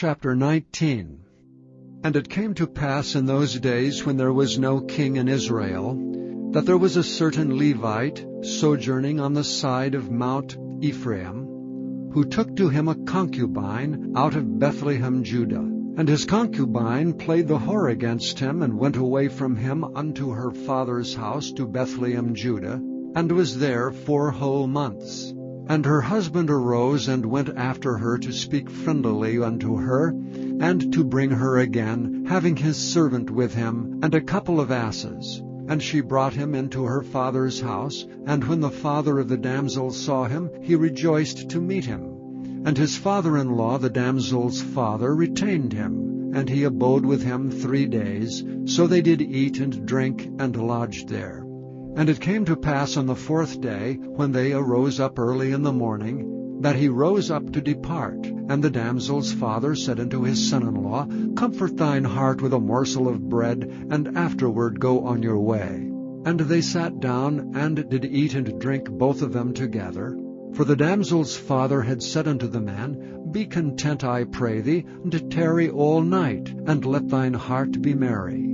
Chapter 19. And it came to pass in those days, when there was no king in Israel, that there was a certain Levite sojourning on the side of Mount Ephraim, who took to him a concubine out of Bethlehem, Judah. And his concubine played the whore against him, and went away from him unto her father's house to Bethlehem, Judah, and was there 4 whole months. And her husband arose and went after her to speak friendlily unto her, and to bring her again, having his servant with him, and a couple of asses. And she brought him into her father's house, and when the father of the damsel saw him, he rejoiced to meet him. And his father-in-law, the damsel's father, retained him, and he abode with him 3 days. So they did eat and drink, and lodged there. And it came to pass on the 4th day, when they arose up early in the morning, that he rose up to depart. And the damsel's father said unto his son-in-law, Comfort thine heart with a morsel of bread, and afterward go on your way. And they sat down, and did eat and drink both of them together. For the damsel's father had said unto the man, Be content, I pray thee, and tarry all night, and let thine heart be merry.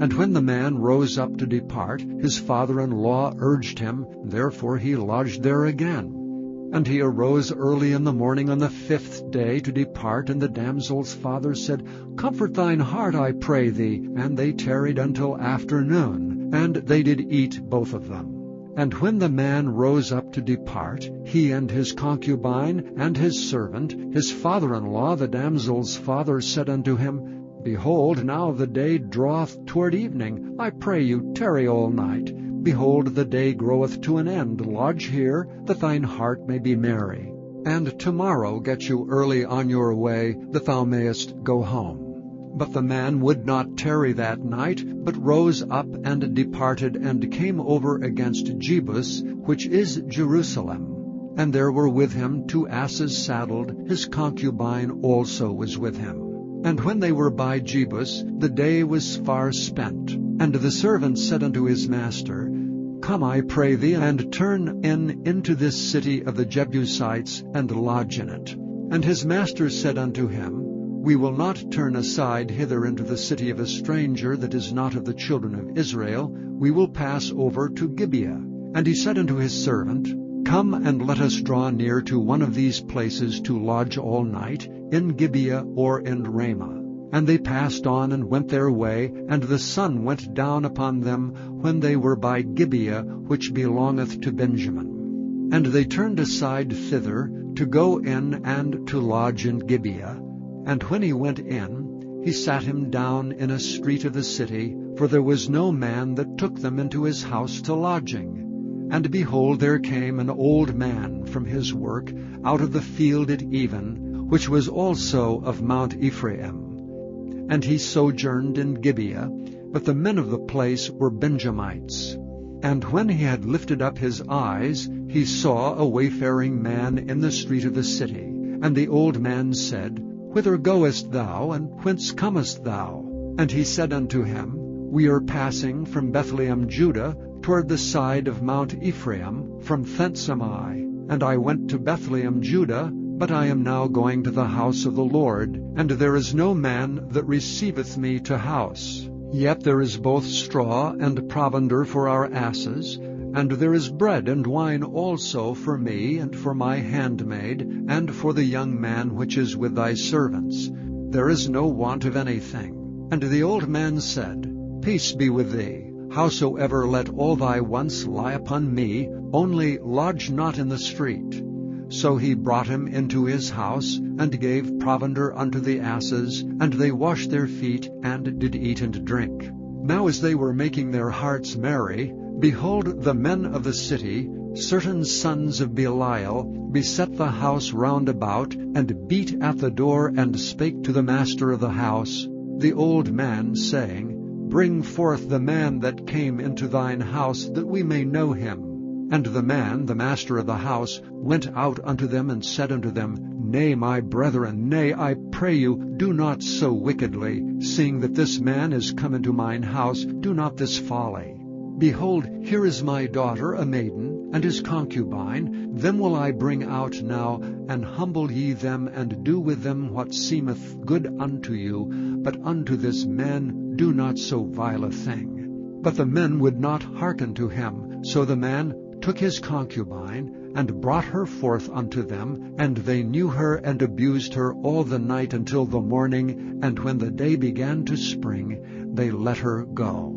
And when the man rose up to depart, his father-in-law urged him, therefore he lodged there again. And he arose early in the morning on the 5th day to depart, and the damsel's father said, Comfort thine heart, I pray thee. And they tarried until afternoon, and they did eat both of them. And when the man rose up to depart, he and his concubine and his servant, his father-in-law, the damsel's father, said unto him, Behold, now the day draweth toward evening. I pray you, tarry all night. Behold, the day groweth to an end. Lodge here, that thine heart may be merry. And tomorrow get you early on your way, that thou mayest go home. But the man would not tarry that night, but rose up and departed, and came over against Jebus, which is Jerusalem. And there were with him 2 asses saddled. His concubine also was with him. And when they were by Jebus, the day was far spent. And the servant said unto his master, Come, I pray thee, and turn into this city of the Jebusites, and lodge in it. And his master said unto him, We will not turn aside hither into the city of a stranger that is not of the children of Israel. We will pass over to Gibeah. And he said unto his servant, Come, and let us draw near to one of these places to lodge all night, in Gibeah or in Ramah. And they passed on and went their way, and the sun went down upon them when they were by Gibeah, which belongeth to Benjamin. And they turned aside thither, to go in and to lodge in Gibeah. And when he went in, he sat him down in a street of the city, for there was no man that took them into his house to lodging. And behold, there came an old man from his work out of the field at even, which was also of Mount Ephraim. And he sojourned in Gibeah, but the men of the place were Benjamites. And when he had lifted up his eyes, he saw a wayfaring man in the street of the city. And the old man said, Whither goest thou, and whence comest thou? And he said unto him, We are passing from Bethlehem, Judah, toward the side of Mount Ephraim. From thence am I. And I went to Bethlehem, Judah, but I am now going to the house of the Lord, and there is no man that receiveth me to house. Yet there is both straw and provender for our asses, and there is bread and wine also for me, and for my handmaid, and for the young man which is with thy servants. There is no want of anything. And the old man said, Peace be with thee. Howsoever, let all thy wants lie upon me, only lodge not in the street. So he brought him into his house, and gave provender unto the asses, and they washed their feet, and did eat and drink. Now as they were making their hearts merry, behold, the men of the city, certain sons of Belial, beset the house round about, and beat at the door, and spake to the master of the house, the old man, saying, Bring forth the man that came into thine house, that we may know him. And the man, the master of the house, went out unto them, and said unto them, Nay, my brethren, nay, I pray you, do not so wickedly. Seeing that this man is come into mine house, do not this folly. Behold, here is my daughter, a maiden, and his concubine, them will I bring out now, and humble ye them, and do with them what seemeth good unto you. But unto this man do not so vile a thing. But the men would not hearken to him. So the man took his concubine, and brought her forth unto them, and they knew her, and abused her all the night until the morning. And when the day began to spring, they let her go.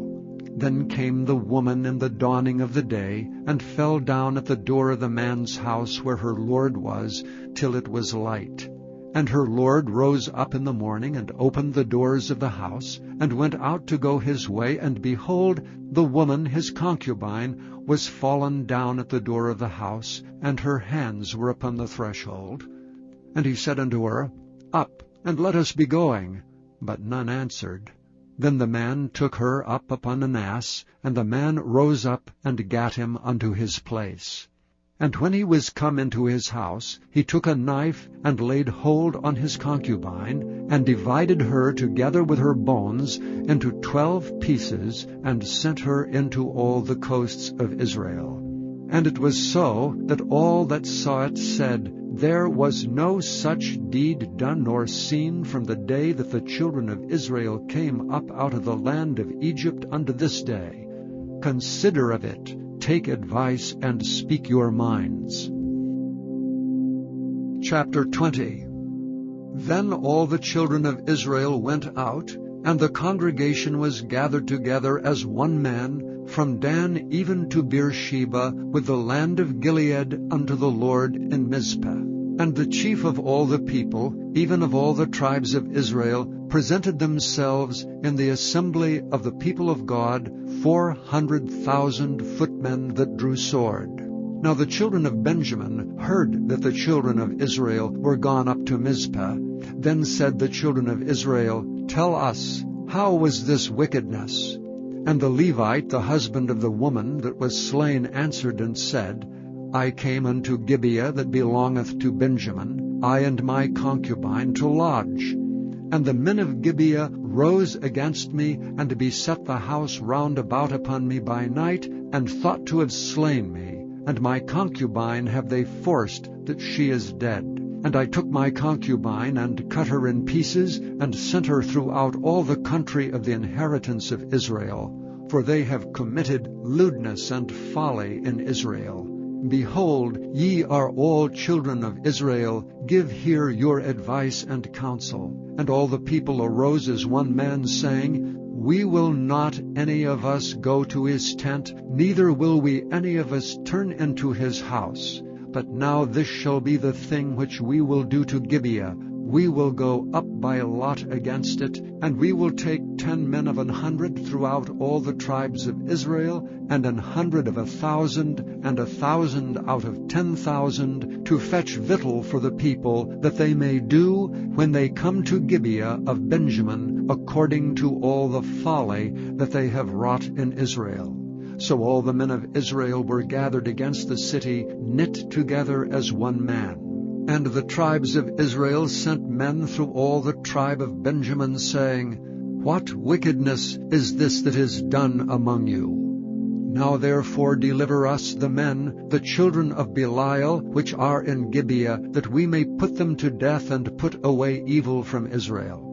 Then came the woman in the dawning of the day, and fell down at the door of the man's house where her lord was, till it was light. And her lord rose up in the morning, and opened the doors of the house, and went out to go his way. And behold, the woman his concubine was fallen down at the door of the house, and her hands were upon the threshold. And he said unto her, Up, and let us be going. But none answered. Then the man took her up upon an ass, and the man rose up and gat him unto his place. And when he was come into his house, he took a knife, and laid hold on his concubine, and divided her together with her bones into 12 pieces, and sent her into all the coasts of Israel. And it was so, that all that saw it said, There was no such deed done nor seen from the day that the children of Israel came up out of the land of Egypt unto this day. Consider of it, take advice, and speak your minds. Chapter 20. Then all the children of Israel went out, and the congregation was gathered together as one man, from Dan even to Beersheba, with the land of Gilead, unto the Lord in Mizpah. And the chief of all the people, even of all the tribes of Israel, presented themselves in the assembly of the people of God, 400,000 footmen that drew sword. Now the children of Benjamin heard that the children of Israel were gone up to Mizpah. Then said the children of Israel, Tell us, how was this wickedness? And the Levite, the husband of the woman that was slain, answered and said, I came unto Gibeah that belongeth to Benjamin, I and my concubine, to lodge. And the men of Gibeah rose against me, and beset the house round about upon me by night, and thought to have slain me. And my concubine have they forced, that she is dead. And I took my concubine, and cut her in pieces, and sent her throughout all the country of the inheritance of Israel. For they have committed lewdness and folly in Israel. Behold, ye are all children of Israel, give here your advice and counsel. And all the people arose as one man, saying, We will not any of us go to his tent, neither will we any of us turn into his house. But now this shall be the thing which we will do to Gibeah. We will go up by lot against it, and we will take 10 men of 100 throughout all the tribes of Israel, and 100 of 1,000, and 1,000 out of 10,000, to fetch victual for the people, that they may do, when they come to Gibeah of Benjamin, according to all the folly that they have wrought in Israel. So all the men of Israel were gathered against the city, knit together as one man. And the tribes of Israel sent men through all the tribe of Benjamin, saying, What wickedness is this that is done among you? Now therefore deliver us the men, the children of Belial, which are in Gibeah, that we may put them to death, and put away evil from Israel.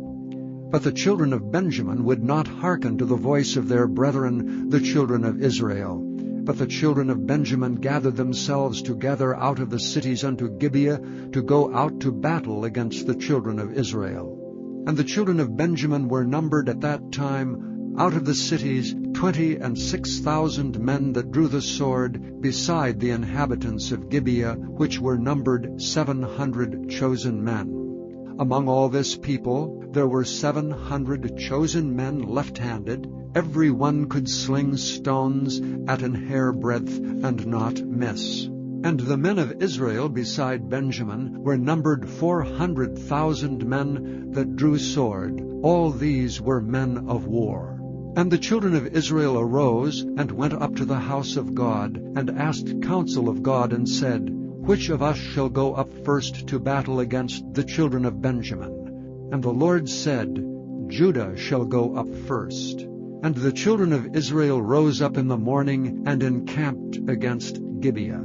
But the children of Benjamin would not hearken to the voice of their brethren, the children of Israel. But the children of Benjamin gathered themselves together out of the cities unto Gibeah, to go out to battle against the children of Israel. And the children of Benjamin were numbered at that time out of the cities 26,000 men that drew the sword, beside the inhabitants of Gibeah, which were numbered 700 chosen men. Among all this people there were 700 chosen men left-handed. Every one could sling stones at an hairbreadth, and not miss. And the men of Israel beside Benjamin were numbered 400,000 men that drew sword. All these were men of war. And the children of Israel arose, and went up to the house of God, and asked counsel of God, and said, Which of us shall go up first to battle against the children of Benjamin? And the Lord said, Judah shall go up first. And the children of Israel rose up in the morning, and encamped against Gibeah.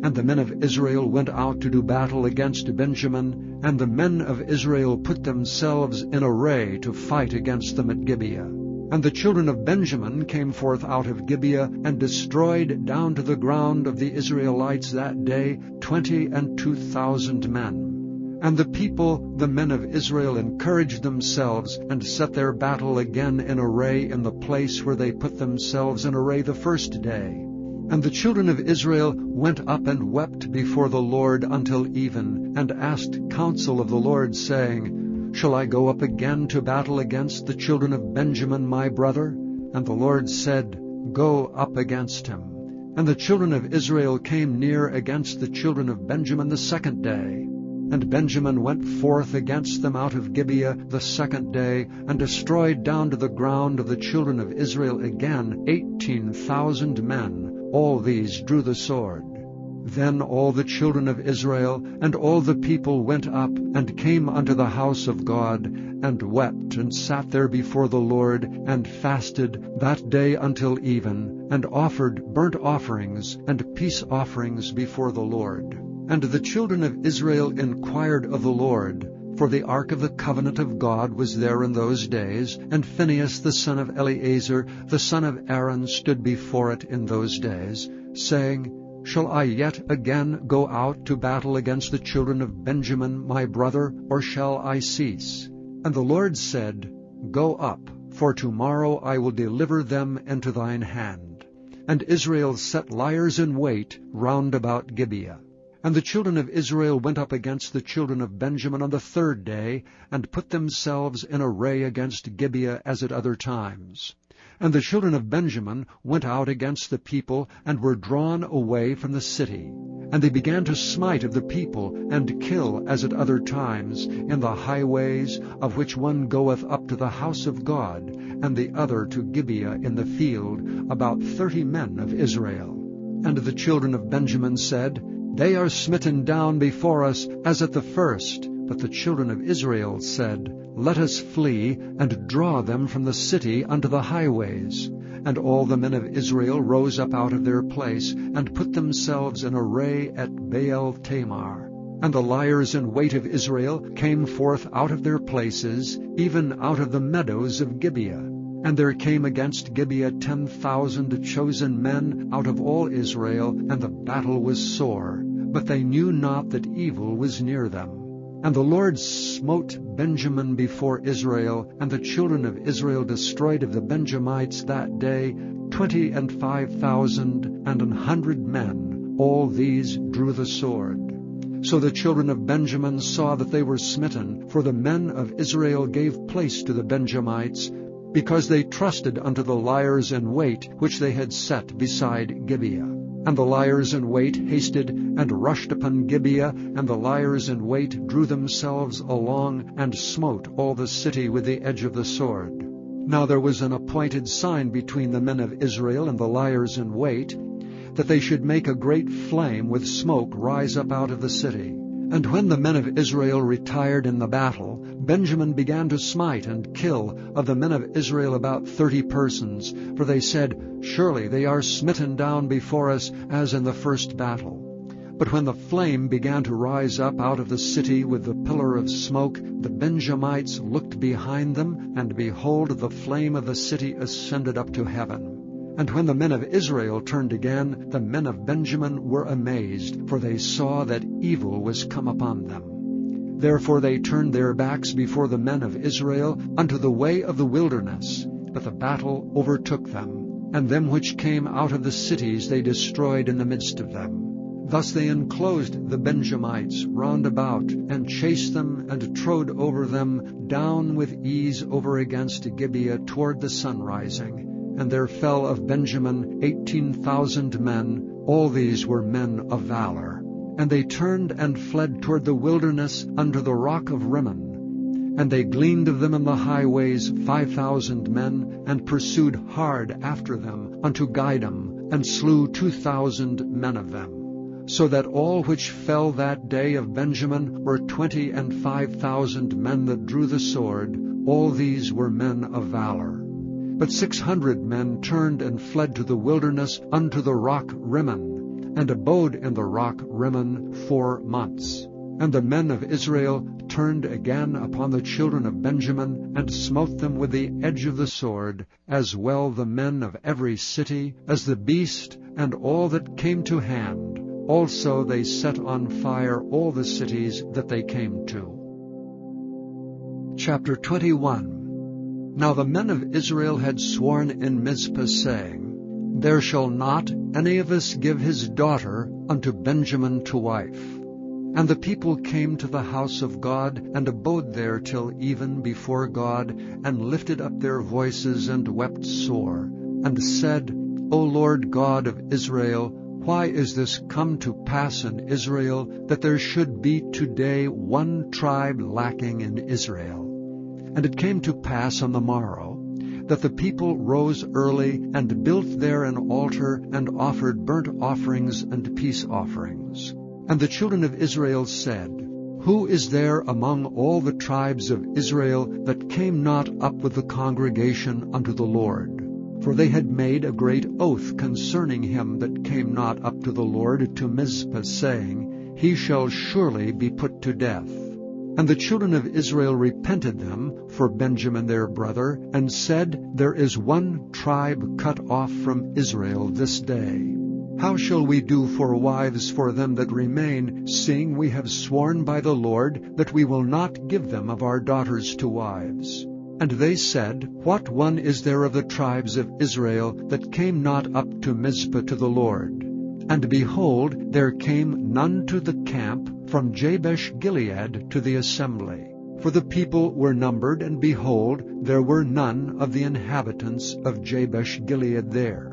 And the men of Israel went out to do battle against Benjamin, and the men of Israel put themselves in array to fight against them at Gibeah. And the children of Benjamin came forth out of Gibeah, and destroyed down to the ground of the Israelites that day 22,000 men. And the people, the men of Israel, encouraged themselves, and set their battle again in array in the place where they put themselves in array the first day. And the children of Israel went up and wept before the Lord until even, and asked counsel of the Lord, saying, Shall I go up again to battle against the children of Benjamin my brother? And the Lord said, Go up against him. And the children of Israel came near against the children of Benjamin the second day. And Benjamin went forth against them out of Gibeah the second day, and destroyed down to the ground of the children of Israel again 18,000 men. All these drew the sword. Then all the children of Israel and all the people went up, and came unto the house of God, and wept, and sat there before the Lord, and fasted that day until even, and offered burnt offerings and peace offerings before the Lord. And the children of Israel inquired of the Lord, for the ark of the covenant of God was there in those days, and Phinehas the son of Eleazar, the son of Aaron, stood before it in those days, saying, Shall I yet again go out to battle against the children of Benjamin my brother, or shall I cease? And the Lord said, Go up, for tomorrow I will deliver them into thine hand. And Israel set liers in wait round about Gibeah. And the children of Israel went up against the children of Benjamin on the third day, and put themselves in array against Gibeah as at other times. And the children of Benjamin went out against the people, and were drawn away from the city. And they began to smite of the people, and kill as at other times, in the highways, of which one goeth up to the house of God, and the other to Gibeah in the field, about 30 men of Israel. And the children of Benjamin said, They are smitten down before us as at the first. But the children of Israel said, Let us flee, and draw them from the city unto the highways. And all the men of Israel rose up out of their place, and put themselves in array at Baal Tamar. And the liers in wait of Israel came forth out of their places, even out of the meadows of Gibeah. And there came against Gibeah 10,000 chosen men out of all Israel, and the battle was sore. But they knew not that evil was near them. And the Lord smote Benjamin before Israel, and the children of Israel destroyed of the Benjamites that day 25,100 men. All these drew the sword. So the children of Benjamin saw that they were smitten, for the men of Israel gave place to the Benjamites, because they trusted unto the liers in wait which they had set beside Gibeah. And the liers in wait hasted and rushed upon Gibeah, and the liers in wait drew themselves along, and smote all the city with the edge of the sword. Now there was an appointed sign between the men of Israel and the liers in wait, that they should make a great flame with smoke rise up out of the city. And when the men of Israel retired in the battle, Benjamin began to smite and kill of the men of Israel about 30 persons, for they said, Surely they are smitten down before us as in the first battle. But when the flame began to rise up out of the city with the pillar of smoke, the Benjamites looked behind them, and behold, the flame of the city ascended up to heaven. And when the men of Israel turned again, the men of Benjamin were amazed, for they saw that evil was come upon them. Therefore they turned their backs before the men of Israel unto the way of the wilderness. But the battle overtook them, and them which came out of the cities they destroyed in the midst of them. Thus they enclosed the Benjamites round about, and chased them, and trode over them down with ease over against Gibeah toward the sunrising. And there fell of Benjamin 18,000 men. All these were men of valor. And they turned and fled toward the wilderness unto the rock of Rimmon. And they gleaned of them in the highways 5,000 men, and pursued hard after them unto Gidom, and slew 2,000 men of them. So that all which fell that day of Benjamin were 25,000 men that drew the sword. All these were men of valor. But 600 men turned and fled to the wilderness unto the rock Rimmon. and abode in the rock Rimmon 4 months. And the men of Israel turned again upon the children of Benjamin, and smote them with the edge of the sword, as well the men of every city, as the beast, and all that came to hand. Also they set on fire all the cities that they came to. Chapter 21. Now the men of Israel had sworn in Mizpah, saying, There shall not any of us give his daughter unto Benjamin to wife. And the people came to the house of God, and abode there till even before God, and lifted up their voices, and wept sore, and said, O Lord God of Israel, why is this come to pass in Israel, that there should be today one tribe lacking in Israel? And it came to pass on the morrow, that the people rose early, and built there an altar, and offered burnt offerings and peace offerings. And the children of Israel said, Who is there among all the tribes of Israel that came not up with the congregation unto the Lord? For they had made a great oath concerning him that came not up to the Lord to Mizpah, saying, He shall surely be put to death. And the children of Israel repented them for Benjamin their brother, and said, There is one tribe cut off from Israel this day. How shall we do for wives for them that remain, seeing we have sworn by the Lord that we will not give them of our daughters to wives? And they said, What one is there of the tribes of Israel that came not up to Mizpah to the Lord? And behold, there came none to the camp from Jabesh-Gilead to the assembly. For the people were numbered, and behold, there were none of the inhabitants of Jabesh-Gilead there.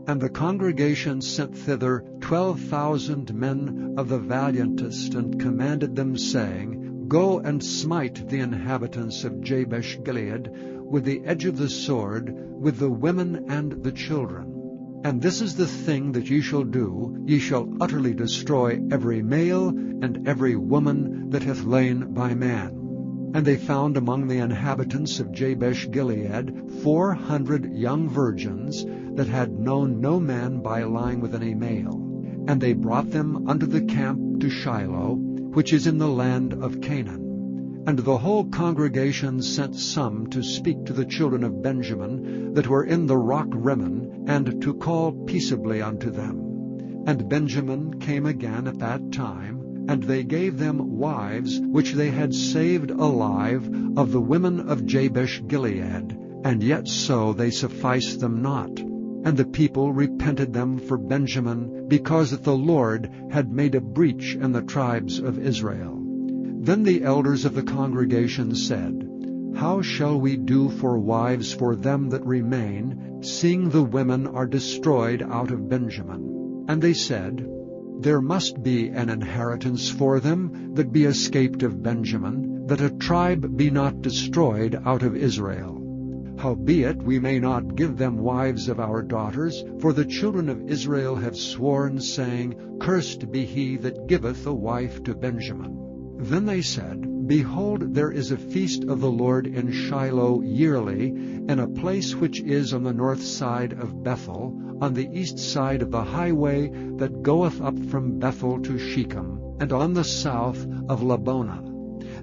And the congregation sent thither 12,000 men of the valiantest, and commanded them, saying, Go and smite the inhabitants of Jabesh-Gilead with the edge of the sword, with the women and the children. And this is the thing that ye shall do, ye shall utterly destroy every male and every woman that hath lain by man. And they found among the inhabitants of Jabesh-Gilead 400 young virgins that had known no man by lying with any male. And they brought them unto the camp to Shiloh, which is in the land of Canaan. And the whole congregation sent some to speak to the children of Benjamin that were in the rock Rimmon, and to call peaceably unto them. And Benjamin came again at that time, and they gave them wives which they had saved alive of the women of Jabesh-Gilead, and yet so they sufficed them not. And the people repented them for Benjamin, because that the Lord had made a breach in the tribes of Israel. Then the elders of the congregation said, How shall we do for wives for them that remain, seeing the women are destroyed out of Benjamin? And they said, There must be an inheritance for them that be escaped of Benjamin, that a tribe be not destroyed out of Israel. Howbeit we may not give them wives of our daughters, for the children of Israel have sworn, saying, Cursed be he that giveth a wife to Benjamin. Then they said, Behold, there is a feast of the Lord in Shiloh yearly, in a place which is on the north side of Bethel, on the east side of the highway that goeth up from Bethel to Shechem, and on the south of Labonah.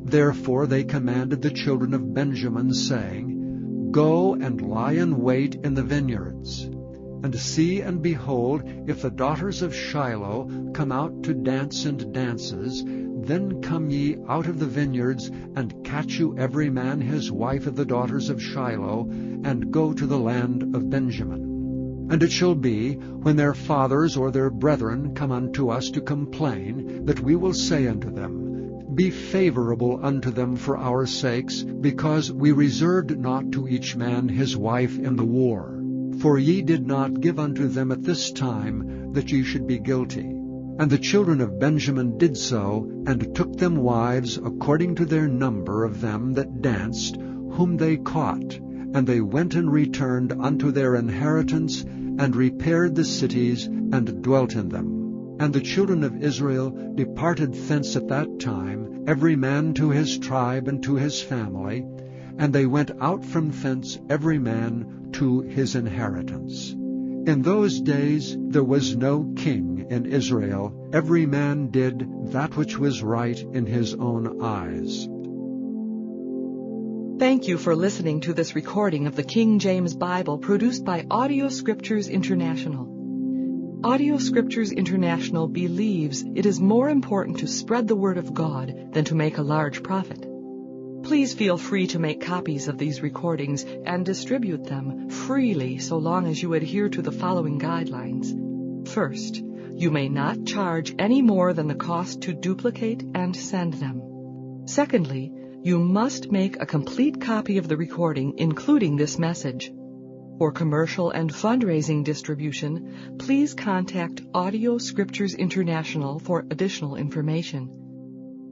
Therefore they commanded the children of Benjamin, saying, Go and lie in wait in the vineyards. And see and behold, if the daughters of Shiloh come out to dance in dances, then come ye out of the vineyards, and catch you every man his wife of the daughters of Shiloh, and go to the land of Benjamin. And it shall be, when their fathers or their brethren come unto us to complain, that we will say unto them, Be favorable unto them for our sakes, because we reserved not to each man his wife in the war. For ye did not give unto them at this time, that ye should be guilty. And the children of Benjamin did so, and took them wives according to their number of them that danced, whom they caught. And they went and returned unto their inheritance, and repaired the cities, and dwelt in them. And the children of Israel departed thence at that time, every man to his tribe and to his family, and they went out from thence every man to his inheritance. In those days there was no king in Israel, every man did that which was right in his own eyes. Thank you for listening to this recording of the King James Bible produced by Audio Scriptures International. Audio Scriptures International believes it is more important to spread the Word of God than to make a large profit. Please feel free to make copies of these recordings and distribute them freely so long as you adhere to the following guidelines. First, you may not charge any more than the cost to duplicate and send them. Secondly, you must make a complete copy of the recording, including this message. For commercial and fundraising distribution, please contact Audio Scriptures International for additional information.